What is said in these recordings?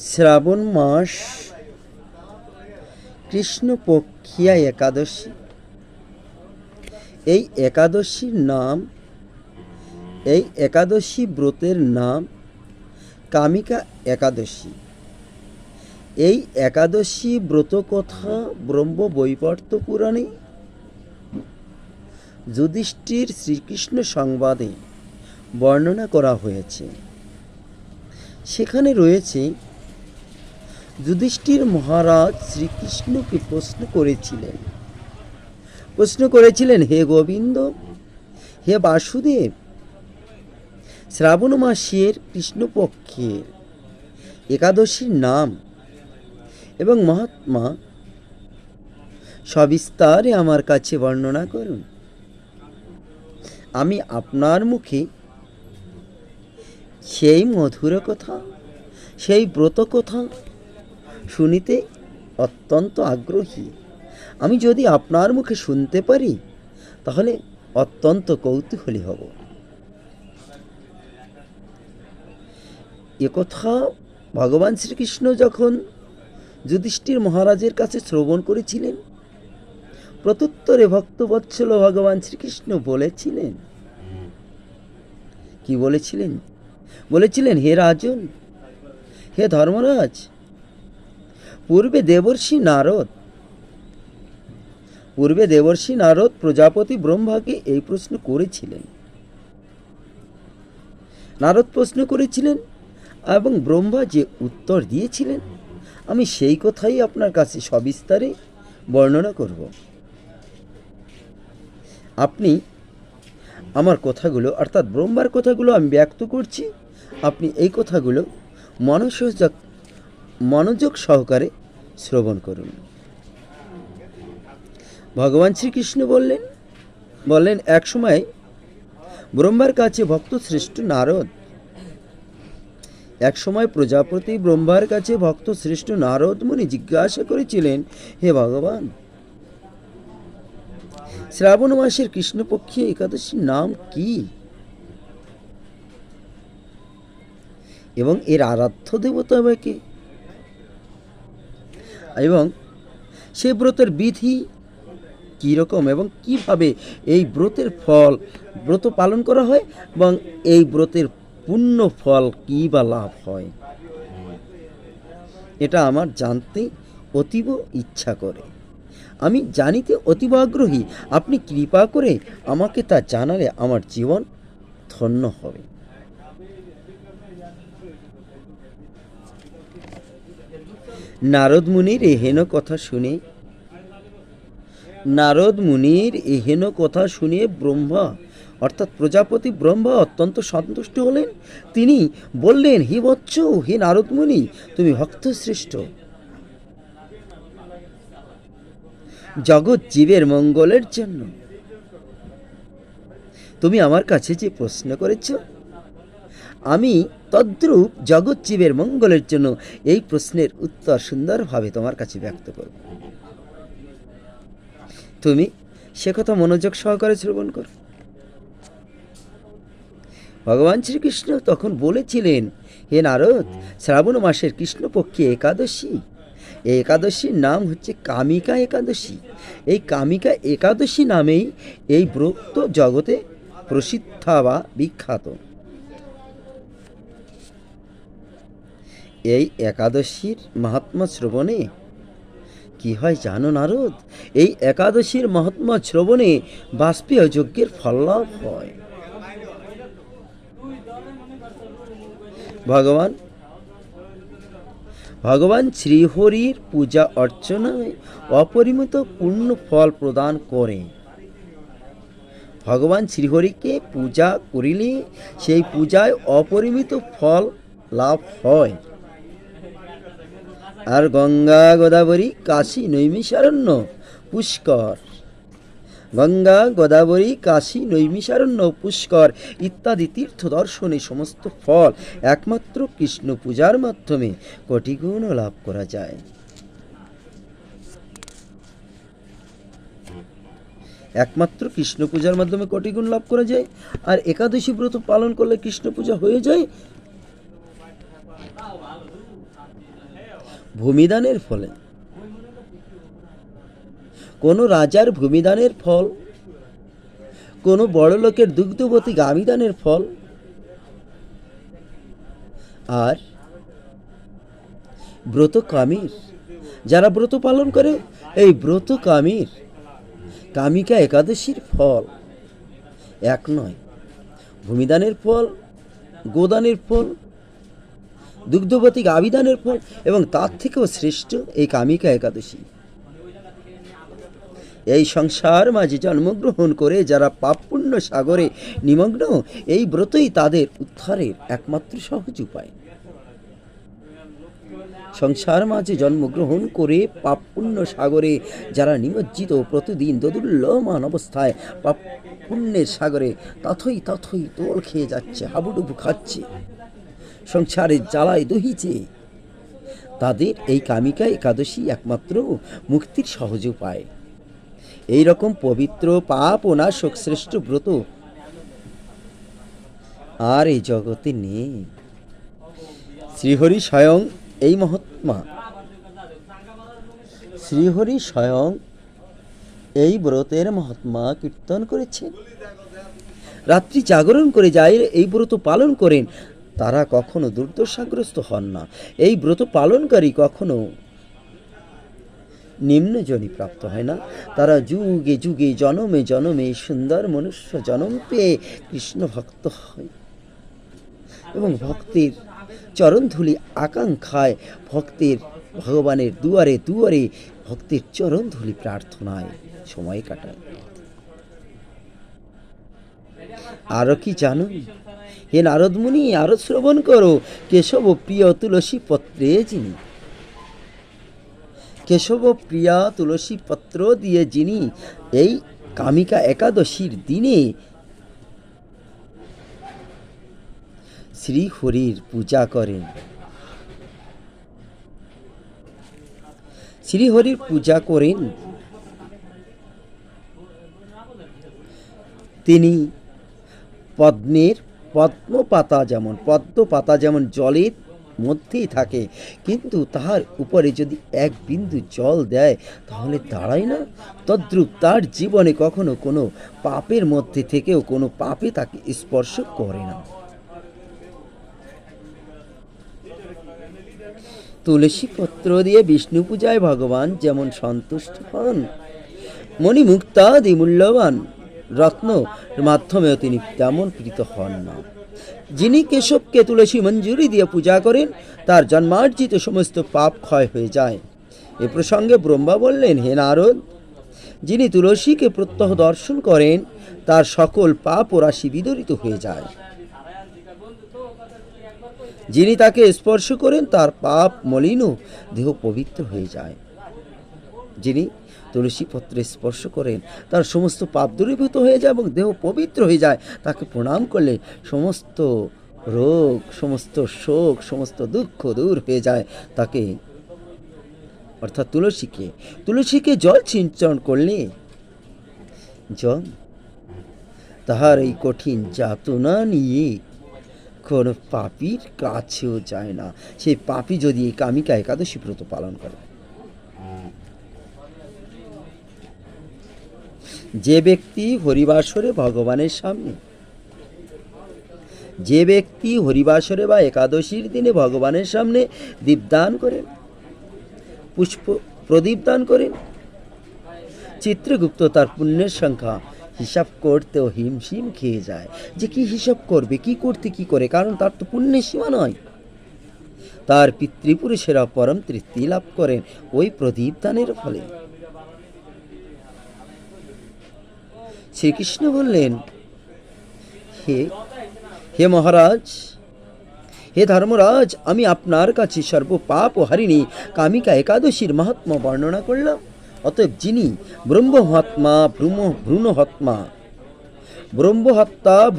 শ্রাবণ মাস কৃষ্ণপক্ষিয়া একাদশী। এই একাদশীর নাম, এই একাদশী ব্রতের নাম কামিকা একাদশী। এই একাদশী ব্রত কথা ব্রহ্ম বৈবর্ত পুরাণে যুধিষ্ঠির শ্রীকৃষ্ণ সংবাদে বর্ণনা করা হয়েছে। সেখানে রয়েছে, যুধিষ্ঠির মহারাজ শ্রীকৃষ্ণকে প্রশ্ন করেছিলেন, হে গোবিন্দ, হে বাসুদেব, শ্রাবণ মাসের কৃষ্ণপক্ষের একাদশীর নাম এবং মহাত্মা সবিস্তারে আমার কাছে বর্ণনা করুন। আমি আপনার মুখে সেই মধুর কথা, সেই ব্রত কথা শুনিতে অত্যন্ত আগ্রহী। আমি যদি আপনার মুখে শুনতে পারি তাহলে অত্যন্ত কৌতূহলী হব। একথা ভগবান শ্রীকৃষ্ণ যখন যুধিষ্ঠির মহারাজের কাছে শ্রবণ করেছিলেন, প্রত্যুত্তরে ভক্তবৎসল ভগবান শ্রীকৃষ্ণ বলেছিলেন, কি বলেছিলেন? বলেছিলেন, হে রাজন, হে ধর্মরাজ, পূর্বে দেবর্ষি নারদ প্রজাপতি ব্রহ্মাকে এই প্রশ্ন করেছিলেন। নারদ প্রশ্ন করেছিলেন এবং ব্রহ্মা যে উত্তর দিয়েছিলেন, আমি সেই কথাই আপনার কাছে সবিস্তারে বর্ণনা করব। আপনি আমার কথাগুলো, অর্থাৎ ব্রহ্মার কথাগুলো আমি ব্যক্ত করছি, আপনি এই কথাগুলো মনোযোগ সহকারে শ্রবণ করুন। ভগবান শ্রীকৃষ্ণ বললেন, এক সময় ব্রহ্মার কাছে ভক্ত শ্রেষ্ঠ নারদ, এক সময় প্রজাপতি ব্রহ্মার কাছে ভক্ত শ্রেষ্ঠ নারদ মুনি জিজ্ঞাসা করেছিলেন, হে ভগবান, শ্রাবণ মাসের কৃষ্ণপক্ষী একাদশীর নাম কি এবং এর আরাধ্য দেবতা হবে কে, এবং সে ব্রতের বিধি কীরকম এবং কিভাবে এই ব্রত পালন করা হয় এবং এই ব্রতের পুণ্য ফল কি বা লাভ হয়, এটা আমার জানতে অতীব ইচ্ছা করে। আমি জানিতে অতীব আগ্রহী। আপনি কৃপা করে আমাকে তা জানালে আমার জীবন ধন্য হবে। নারদ মুনির এহেন কথা শুনে ব্রহ্মা, অর্থাৎ প্রজাপতি ব্রহ্মা অত্যন্ত সন্তুষ্ট হলেন। তিনি বললেন, হে বৎস, হে নারদ মুনি, তুমি ভক্ত শ্রেষ্ঠ। জগৎ জীবের মঙ্গলের জন্য তুমি আমার কাছে যে প্রশ্ন করেছ, আমি তদ্রূপ জগৎ জীবের মঙ্গলের জন্য এই প্রশ্নের উত্তর সুন্দরভাবে তোমার কাছে ব্যক্ত করব। তুমি সে কথা মনোযোগ সহকারে শ্রবণ করো। ভগবান শ্রীকৃষ্ণ তখন বলেছিলেন, হে নারদ, শ্রাবণ মাসের কৃষ্ণপক্ষী একাদশী, এই একাদশীর নাম হচ্ছে কামিকা একাদশী। এই কামিকা একাদশী নামেই এই ব্রত জগতে প্রসিদ্ধ বা বিখ্যাত। এই একাদশীর মাহাত্ম্য শ্রবণে কি হয় জানো নারদ? এই একাদশীর মাহাত্ম্য শ্রবণে বাষ্পীয় যজ্ঞের ফল লাভ হয়। ভগবান শ্রীহরির পূজা অর্চনায় অপরিমিত পূর্ণ ফল প্রদান করে। ভগবান শ্রীহরিকে পূজা করিলে সেই পূজায় অপরিমিত ফল লাভ হয়। আর গঙ্গা গোদাবরী কাশী নৈমিষারণ্য পুষ্কর, গঙ্গা গোদাবরী কাশী নৈমিষারণ্য পুষ্কর ইত্যাদি তীর্থ দর্শনে সমস্ত ফল একমাত্র কৃষ্ণ পূজার মাধ্যমে কোটিগুণ লাভ করা যায়। একমাত্র কৃষ্ণ পূজার মাধ্যমে কোটিগুণ লাভ করা যায়। আর একাদশী ব্রত পালন করলে কৃষ্ণ পূজা হয়ে যায়। ভূমিদানের ফলে, কোনো রাজার ভূমিদানের ফল, কোনো বড় লোকের দুগ্ধবতী গামিদানের ফল, আর ব্রতকামীর, যারা ব্রত পালন করে এই ব্রতকামীর কামিকা একাদশীর ফল এক নয়। ভূমিদানের ফল, গোদানের ফল, দুগ্ধবতী গাবিদানের ফল এবং তার থেকেও শ্রেষ্ঠ এই কামিকা একাদশী। এই সংসার মাঝে জন্মগ্রহণ করে যারা পাপ পুণ্য সাগরে নিমগ্ন, এই ব্রতই তাদের উদ্ধারের একমাত্র সহজ উপায়। সংসার মাঝে জন্মগ্রহণ করে পাপ পুণ্য সাগরে যারা নিমজ্জিত, প্রতিদিন দোদুল্যমান অবস্থায় পাপ পুণ্যের সাগরে তথই তথই তোল খেয়ে যাচ্ছে, হাবুডুবু খাচ্ছে, সংসারের জ্বালায় দহিছে, তাদের এই কামিকা একাদশী একমাত্র মুক্তির সহজ উপায়। এই রকম পবিত্র পাপ ও নাশক শ্রেষ্ঠ ব্রত আর এই জগতে নেই। শ্রীহরি স্বয়ং এই মহাত্মা, শ্রীহরি স্বয়ং এই ব্রতের মহাত্মা কীর্তন করেছেন। রাত্রি জাগরণ করে যায় এই ব্রত পালন করেন, তারা কখনো দুর্দশাগ্রস্ত হন না। এই ব্রত পালনকারী কখনো নিম্নজনী প্রাপ্ত হয় না। তারা যুগে যুগে জনমে জনমে সুন্দর মনুষ্য জন্ম পেয়ে কৃষ্ণ ভক্ত হয় এবং ভক্তের চরণধুলি আকাঙ্ক্ষায়, ভক্তের ভগবানের দুয়ারে দুয়ারে ভক্তের চরণধুলি প্রার্থনায় সময় কাটায়। আরো কি জানো? হে নারদ মুনি, আরো শ্রবণ করো। কেশব প্রিয় তুলসী পত্রে যিনি, কেশব প্রিয়া তুলসী পত্র দিয়ে যিনি এই কামিকা একাদশীর দিনে শ্রীহরির পূজা করেন, শ্রীহরির পূজা করেন, তিনি পদ্মের পদ্ম পাতা যেমন জলের মধ্যেই থাকে, কিন্তু তাহার উপরে যদি এক বিন্দু জল দেয় তাহলে দাঁড়ায় না, তদ্রূপ তার জীবনে কখনো কোনো পাপের মধ্যে থেকেও কোনো পাপে তাকে স্পর্শ করে না। তুলসী পত্র দিয়ে বিষ্ণু পূজায় ভগবান যেমন সন্তুষ্ট হন, মণিমুক্তাদি মূল্যবান রত্ন মাধ্যমেও তিনি তেমন প্রীত হন না। যিনি কেশবকে তুলসী মঞ্জুরি দিয়ে পূজা করেন, তার জন্মার্জিত সমস্ত পাপ ক্ষয় হয়ে যায়। এ প্রসঙ্গে ব্রহ্মা বললেন, হে নারদ, যিনি তুলসীকে প্রত্যহ দর্শন করেন তার সকল পাপ ও রাশি বিদরিত হয়ে যায়। যিনি তাকে স্পর্শ করেন তার পাপ মলিন দেহ পবিত্র হয়ে যায়। যিনি তুলসী পত্রে স্পর্শ করেন তার সমস্ত পাপ দূরীভূত হয়ে যায় এবং দেহ পবিত্র হয়ে যায়। তাকে প্রণাম করলে সমস্ত রোগ, সমস্ত শোক, সমস্ত দুঃখ দূর হয়ে যায়। তাকে অর্থাৎ তুলসীকে জল সিঞ্চন করলে জল তাহার এই কঠিন যাতনা নিয়ে কোনো পাপীর কাছেও যায় না। সেই পাপী যদি এই কামিকা একাদশী ব্রত পালন করে। যে ব্যক্তি হরিবাসরে ভগবানের সামনে, যে ব্যক্তি হরিবাসরে বা একাদশীর দিনে ভগবানের সামনে দীপদান করেন, পুষ্প প্রদীপ দান করেন, চিত্রগুপ্ত তার পুণ্যের সংখ্যা হিসাব করতেও হিমশিম খেয়ে যায় যে কি হিসাব করবে, কি করতে কি করে, কারণ তার তো পুণ্যের সীমা নয়। তার পিতৃপুরুষেরা পরম তৃপ্তি লাভ করেন ওই প্রদীপ দানের ফলে। শ্রীকৃষ্ণ বললেন, হে মহারাজ, হে ধর্মরাজ, আমি আপনার কাছে সর্বপাপ ও হারিণী কামিকা একাদশীর মাহাত্ম্য বর্ণনা করলাম। অতএব যিনি ব্রহ্মহত্মা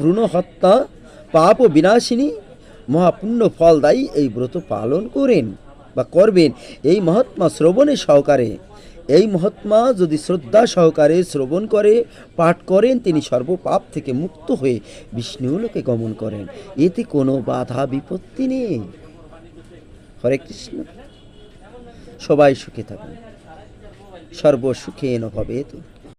ভ্রূণহত্যা পাপ ও বিনাশিনী মহাপুণ্য ফলদায়ী এই ব্রত পালন করেন বা করবেন, এই মহাত্মা শ্রবণের সহকারে, এই মহাত্মা যদি শ্রদ্ধা সহকারে শ্রবণ করে পাঠ করেন, তিনি সর্বপাপ থেকে মুক্ত হয়ে বিষ্ণুলোকে গমন করেন। এতে কোনো বাধা বিপত্তি নেই। হরে কৃষ্ণ। সবাই সুখে থাকুন। সর্বসুখেন ভবেতু।